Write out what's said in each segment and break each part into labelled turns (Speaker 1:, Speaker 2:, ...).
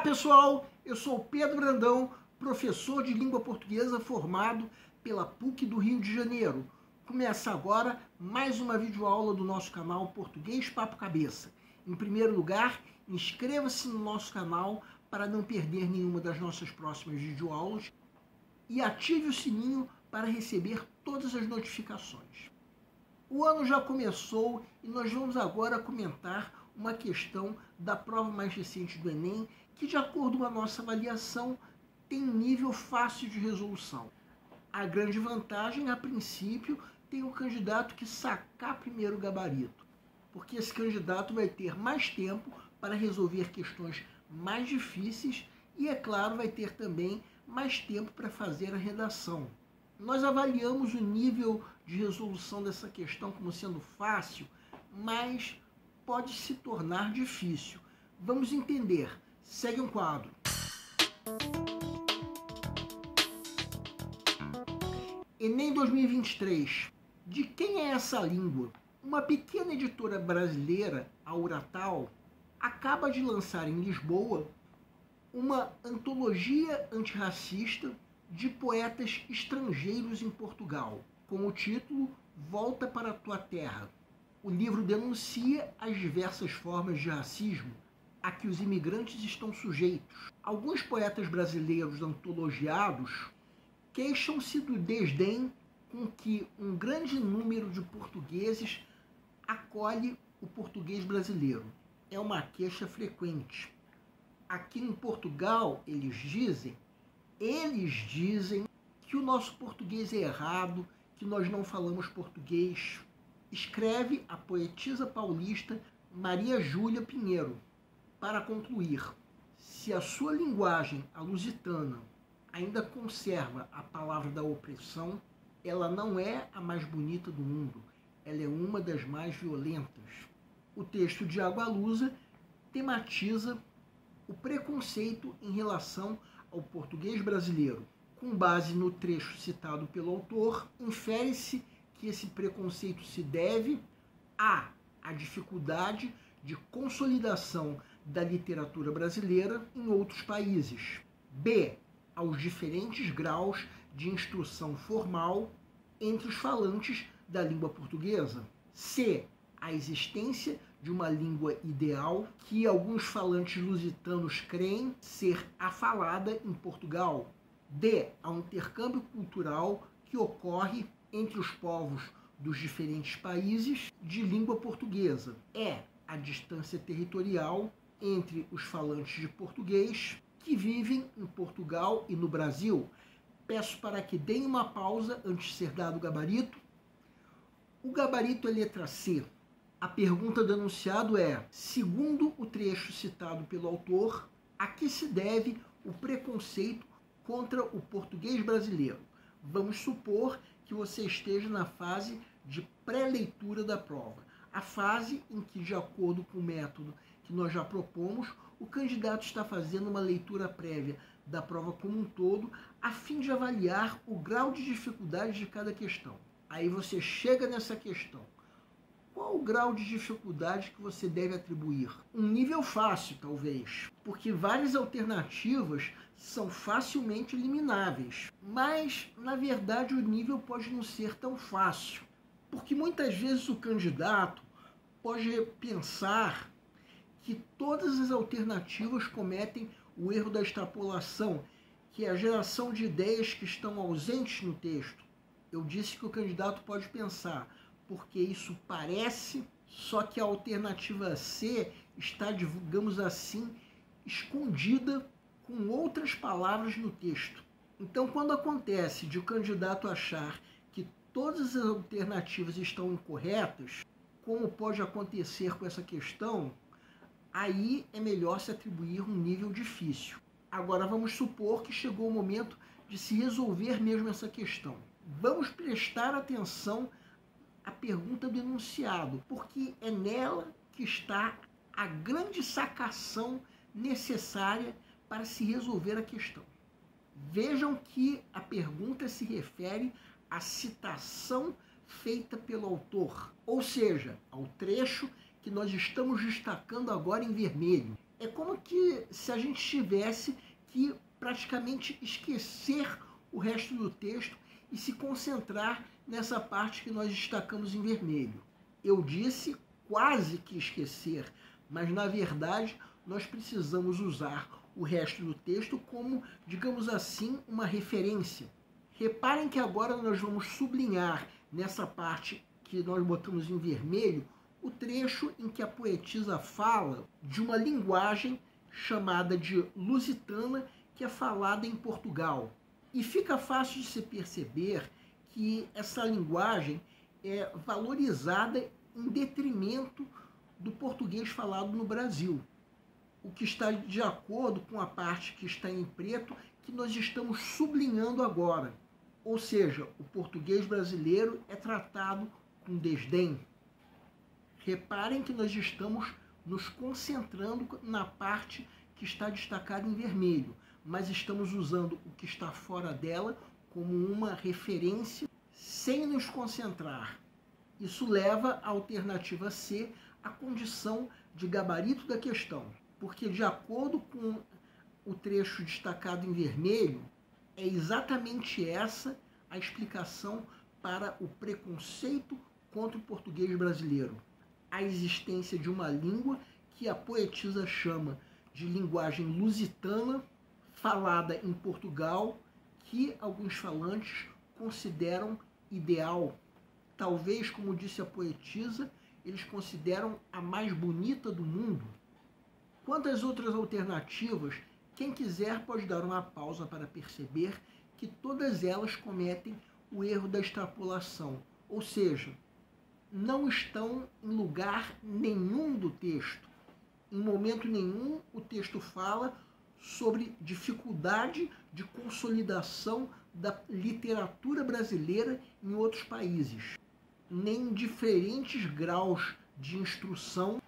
Speaker 1: Olá pessoal, eu sou Pedro Brandão, professor de língua portuguesa formado pela PUC do Rio de Janeiro. Começa agora mais uma videoaula do nosso canal Português Papo Cabeça. Em primeiro lugar, inscreva-se no nosso canal para não perder nenhuma das nossas próximas videoaulas e ative o sininho para receber todas as notificações. O ano já começou e nós vamos agora comentar uma questão da prova mais recente do Enem, que de acordo com a nossa avaliação tem um nível fácil de resolução. A grande vantagem, a princípio, tem o candidato que sacar primeiro o gabarito, porque esse candidato vai ter mais tempo para resolver questões mais difíceis e, é claro, vai ter também mais tempo para fazer a redação. Nós avaliamos o nível de resolução dessa questão como sendo fácil, mas pode se tornar difícil. Vamos entender. Segue um quadro. Enem 2023. De quem é essa língua? Uma pequena editora brasileira, a Uratal, acaba de lançar em Lisboa uma antologia antirracista de poetas estrangeiros em Portugal, com o título Volta para a Tua Terra. O livro denuncia as diversas formas de racismo a que os imigrantes estão sujeitos. Alguns poetas brasileiros antologiados queixam-se do desdém com que um grande número de portugueses acolhe o português brasileiro. É uma queixa frequente. Aqui em Portugal, eles dizem que o nosso português é errado, que nós não falamos português. Escreve a poetisa paulista Maria Júlia Pinheiro. Para concluir, se a sua linguagem, a lusitana, ainda conserva a palavra da opressão, ela não é a mais bonita do mundo, ela é uma das mais violentas. O texto de Agualusa tematiza o preconceito em relação ao português brasileiro. Com base no trecho citado pelo autor, infere-se que esse preconceito se deve à dificuldade de consolidação da literatura brasileira em outros países, b, aos diferentes graus de instrução formal entre os falantes da língua portuguesa, c, a existência de uma língua ideal que alguns falantes lusitanos creem ser a falada em Portugal, d, ao intercâmbio cultural que ocorre entre os povos dos diferentes países de língua portuguesa, e a distância territorial entre os falantes de português que vivem em Portugal e no Brasil. Peço para que deem uma pausa antes de ser dado o gabarito. O gabarito é letra C. A pergunta do enunciado é: segundo o trecho citado pelo autor, a que se deve o preconceito contra o português brasileiro? Vamos supor que você esteja na fase de pré-leitura da prova, a fase em que, de acordo com o método que nós já propomos, o candidato está fazendo uma leitura prévia da prova como um todo, a fim de avaliar o grau de dificuldade de cada questão. Aí você chega nessa questão. Qual o grau de dificuldade que você deve atribuir? Um nível fácil, talvez, porque várias alternativas são facilmente elimináveis. Mas, na verdade, o nível pode não ser tão fácil, porque muitas vezes o candidato pode pensar que todas as alternativas cometem o erro da extrapolação, que é a geração de ideias que estão ausentes no texto. Eu disse que o candidato pode pensar, porque isso parece, só que a alternativa C está, digamos assim, escondida com outras palavras no texto. Então, quando acontece de o candidato achar que todas as alternativas estão incorretas, como pode acontecer com essa questão, aí é melhor se atribuir um nível difícil. Agora vamos supor que chegou o momento de se resolver mesmo essa questão. Vamos prestar atenção à pergunta do enunciado, porque é nela que está a grande sacação necessária para se resolver a questão. Vejam que a pergunta se refere à citação feita pelo autor, ou seja, ao trecho que nós estamos destacando agora em vermelho. É como que se a gente tivesse que praticamente esquecer o resto do texto e se concentrar nessa parte que nós destacamos em vermelho. Eu disse quase que esquecer, mas na verdade nós precisamos usar o resto do texto como, digamos assim, uma referência. Reparem que agora nós vamos sublinhar nessa parte que nós botamos em vermelho o trecho em que a poetisa fala de uma linguagem chamada de lusitana, que é falada em Portugal. E fica fácil de se perceber que essa linguagem é valorizada em detrimento do português falado no Brasil, o que está de acordo com a parte que está em preto, que nós estamos sublinhando agora. Ou seja, o português brasileiro é tratado com desdém. Reparem que nós estamos nos concentrando na parte que está destacada em vermelho, mas estamos usando o que está fora dela como uma referência sem nos concentrar. Isso leva à alternativa C a condição de gabarito da questão, porque de acordo com o trecho destacado em vermelho, é exatamente essa a explicação para o preconceito contra o português brasileiro. A existência de uma língua que a poetisa chama de linguagem lusitana, falada em Portugal, que alguns falantes consideram ideal. Talvez, como disse a poetisa, eles consideram a mais bonita do mundo. Quanto às outras alternativas, quem quiser pode dar uma pausa para perceber que todas elas cometem o erro da extrapolação, ou seja, não estão em lugar nenhum do texto. Em momento nenhum o texto fala sobre dificuldade de consolidação da literatura brasileira em outros países, nem diferentes graus de instrução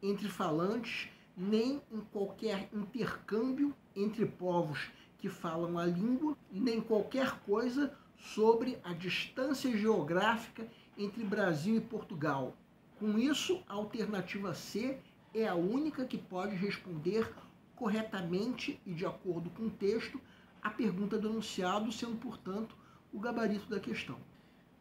Speaker 1: entre falantes, nem em qualquer intercâmbio entre povos que falam a língua, nem qualquer coisa sobre a distância geográfica entre Brasil e Portugal. Com isso, a alternativa C é a única que pode responder corretamente e de acordo com o texto a pergunta do enunciado, sendo, portanto, o gabarito da questão.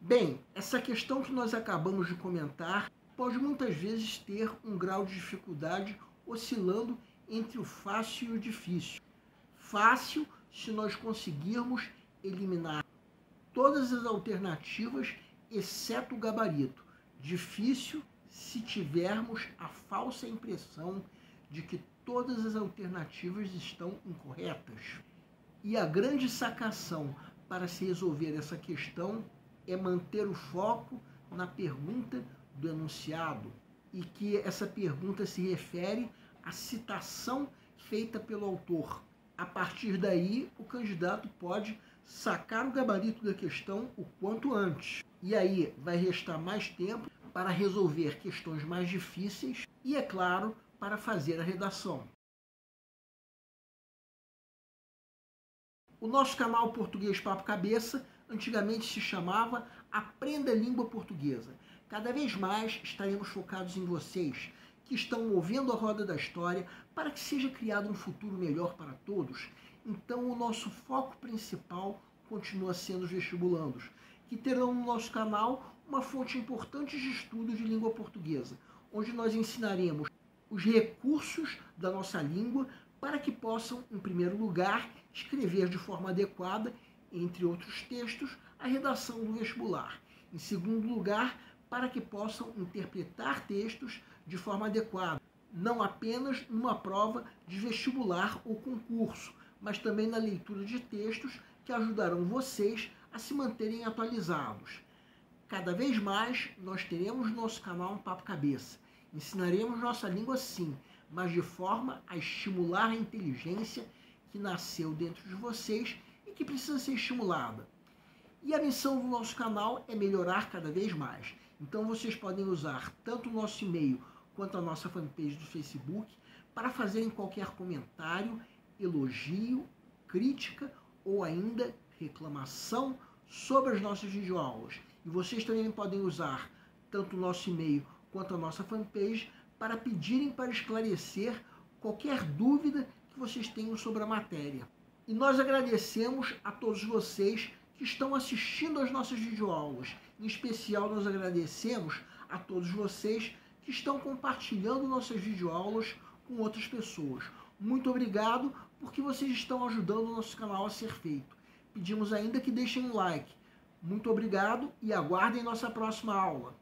Speaker 1: Bem, essa questão que nós acabamos de comentar pode muitas vezes ter um grau de dificuldade oscilando entre o fácil e o difícil. Fácil se nós conseguirmos eliminar todas as alternativas, exceto o gabarito. Difícil se tivermos a falsa impressão de que todas as alternativas estão incorretas. E a grande sacação para se resolver essa questão é manter o foco na pergunta do enunciado, e que essa pergunta se refere à citação feita pelo autor. A partir daí, o candidato pode sacar o gabarito da questão o quanto antes. E aí vai restar mais tempo para resolver questões mais difíceis e, é claro, para fazer a redação. O nosso canal Português Papo Cabeça antigamente se chamava Aprenda a Língua Portuguesa. Cada vez mais estaremos focados em vocês, que estão movendo a roda da história para que seja criado um futuro melhor para todos. Então o nosso foco principal continua sendo os vestibulandos, que terão no nosso canal uma fonte importante de estudo de língua portuguesa, onde nós ensinaremos os recursos da nossa língua para que possam, em primeiro lugar, escrever de forma adequada, entre outros textos, a redação do vestibular. Em segundo lugar, para que possam interpretar textos de forma adequada, não apenas numa prova de vestibular ou concurso, mas também na leitura de textos que ajudarão vocês a se manterem atualizados. Cada vez mais nós teremos no nosso canal um Papo Cabeça. Ensinaremos nossa língua sim, mas de forma a estimular a inteligência que nasceu dentro de vocês e que precisa ser estimulada. E a missão do nosso canal é melhorar cada vez mais. Então vocês podem usar tanto o nosso e-mail quanto a nossa fanpage do Facebook para fazerem qualquer comentário, elogio, crítica ou ainda reclamação sobre as nossas videoaulas. E vocês também podem usar tanto o nosso e-mail quanto a nossa fanpage para pedirem para esclarecer qualquer dúvida que vocês tenham sobre a matéria. E nós agradecemos a todos vocês que estão assistindo às nossas videoaulas. Em especial, nós agradecemos a todos vocês que estão compartilhando nossas videoaulas com outras pessoas. Muito obrigado, porque vocês estão ajudando o nosso canal a ser feito. Pedimos ainda que deixem um like. Muito obrigado e aguardem nossa próxima aula.